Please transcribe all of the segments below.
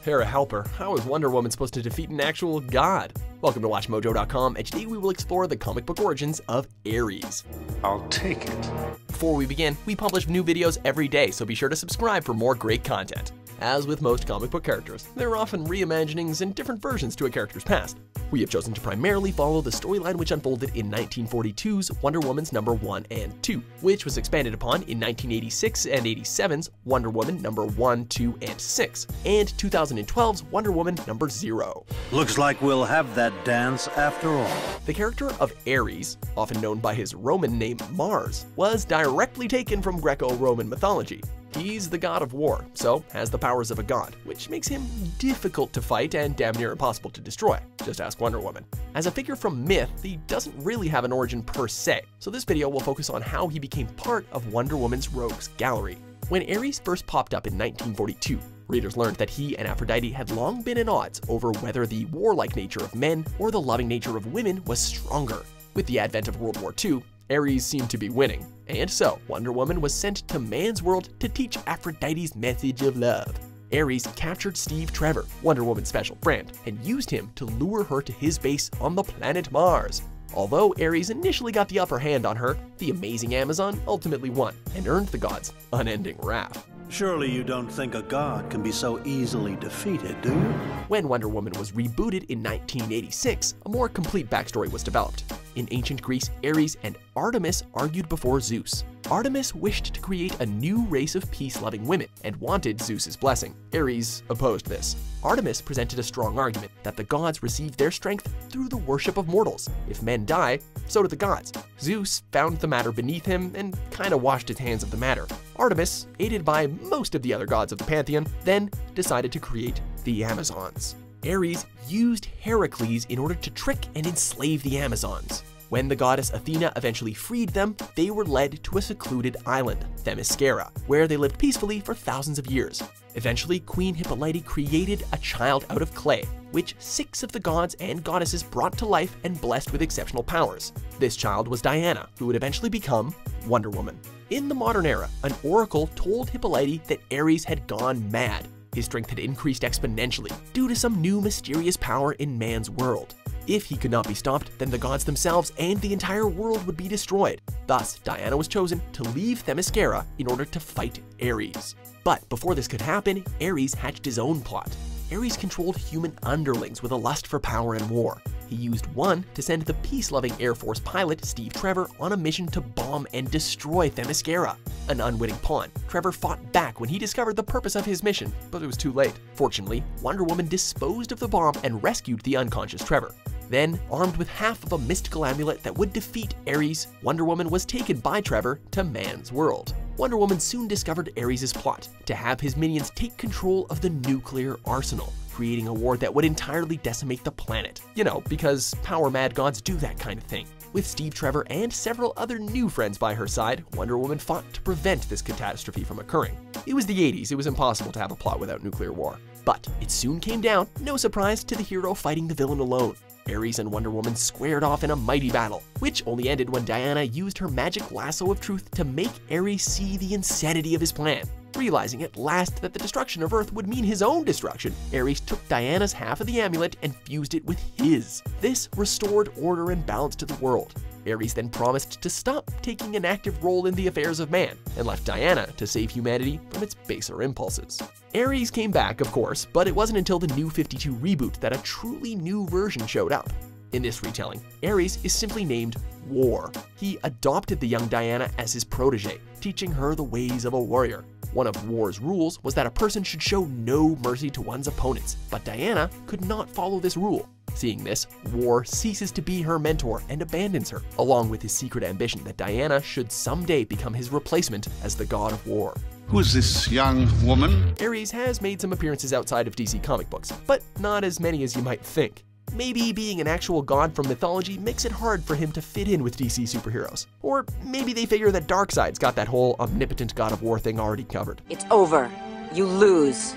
Hera helper, how is Wonder Woman supposed to defeat an actual god? Welcome to WatchMojo.com, and today we will explore the comic book origins of Ares. I'll take it. Before we begin, we publish new videos every day, so be sure to subscribe for more great content. As with most comic book characters, there are often reimaginings and different versions to a character's past. We have chosen to primarily follow the storyline which unfolded in 1942's Wonder Woman's number 1 and 2, which was expanded upon in 1986 and 87's Wonder Woman number 1, 2, and 6, and 2012's Wonder Woman number 0. Looks like we'll have that dance after all. The character of Ares, often known by his Roman name Mars, was directly taken from Greco-Roman mythology. He's the god of war, so has the powers of a god, which makes him difficult to fight and damn near impossible to destroy. Just ask Wonder Woman. As a figure from myth, he doesn't really have an origin per se, so this video will focus on how he became part of Wonder Woman's rogues gallery. When Ares first popped up in 1942, readers learned that he and Aphrodite had long been at odds over whether the warlike nature of men or the loving nature of women was stronger. With the advent of World War II, Ares seemed to be winning, and so Wonder Woman was sent to man's world to teach Aphrodite's message of love. Ares captured Steve Trevor, Wonder Woman's special friend, and used him to lure her to his base on the planet Mars. Although Ares initially got the upper hand on her, the amazing Amazon ultimately won and earned the gods' unending wrath. Surely you don't think a god can be so easily defeated, do you? When Wonder Woman was rebooted in 1986, a more complete backstory was developed. In ancient Greece, Ares and Artemis argued before Zeus. Artemis wished to create a new race of peace-loving women and wanted Zeus's blessing. Ares opposed this. Artemis presented a strong argument that the gods received their strength through the worship of mortals. If men die, so do the gods. Zeus found the matter beneath him and kinda washed his hands of the matter. Artemis, aided by most of the other gods of the pantheon, then decided to create the Amazons. Ares used Heracles in order to trick and enslave the Amazons. When the goddess Athena eventually freed them, they were led to a secluded island, Themyscira, where they lived peacefully for thousands of years. Eventually, Queen Hippolyte created a child out of clay, which 6 of the gods and goddesses brought to life and blessed with exceptional powers. This child was Diana, who would eventually become Wonder Woman. In the modern era, an oracle told Hippolyte that Ares had gone mad. His strength had increased exponentially due to some new mysterious power in man's world. If he could not be stopped, then the gods themselves and the entire world would be destroyed. Thus, Diana was chosen to leave Themyscira in order to fight Ares. But before this could happen, Ares hatched his own plot. Ares controlled human underlings with a lust for power and war. He used one to send the peace-loving Air Force pilot Steve Trevor on a mission to bomb and destroy Themyscira. An unwitting pawn, Trevor fought back when he discovered the purpose of his mission, but it was too late. Fortunately, Wonder Woman disposed of the bomb and rescued the unconscious Trevor. Then, armed with half of a mystical amulet that would defeat Ares, Wonder Woman was taken by Trevor to man's world. Wonder Woman soon discovered Ares' plot, to have his minions take control of the nuclear arsenal, creating a war that would entirely decimate the planet. You know, because power-mad gods do that kind of thing. With Steve Trevor and several other new friends by her side, Wonder Woman fought to prevent this catastrophe from occurring. It was the 80s, it was impossible to have a plot without nuclear war. But it soon came down, no surprise, to the hero fighting the villain alone. Ares and Wonder Woman squared off in a mighty battle, which only ended when Diana used her magic lasso of truth to make Ares see the insanity of his plan. Realizing at last that the destruction of Earth would mean his own destruction, Ares took Diana's half of the amulet and fused it with his. This restored order and balance to the world. Ares then promised to stop taking an active role in the affairs of man, and left Diana to save humanity from its baser impulses. Ares came back, of course, but it wasn't until the New 52 reboot that a truly new version showed up. In this retelling, Ares is simply named War. He adopted the young Diana as his protege, teaching her the ways of a warrior. One of War's rules was that a person should show no mercy to one's opponents, but Diana could not follow this rule. Seeing this, War ceases to be her mentor and abandons her, along with his secret ambition that Diana should someday become his replacement as the god of war. Who's this young woman? Ares has made some appearances outside of DC comic books, but not as many as you might think. Maybe being an actual god from mythology makes it hard for him to fit in with DC superheroes. Or maybe they figure that Darkseid's got that whole omnipotent god of war thing already covered. It's over. You lose.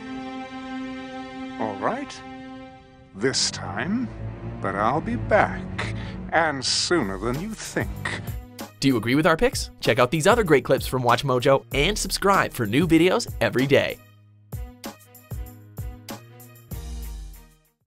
All right. This time, but I'll be back, and sooner than you think. Do you agree with our picks? Check out these other great clips from WatchMojo and subscribe for new videos every day.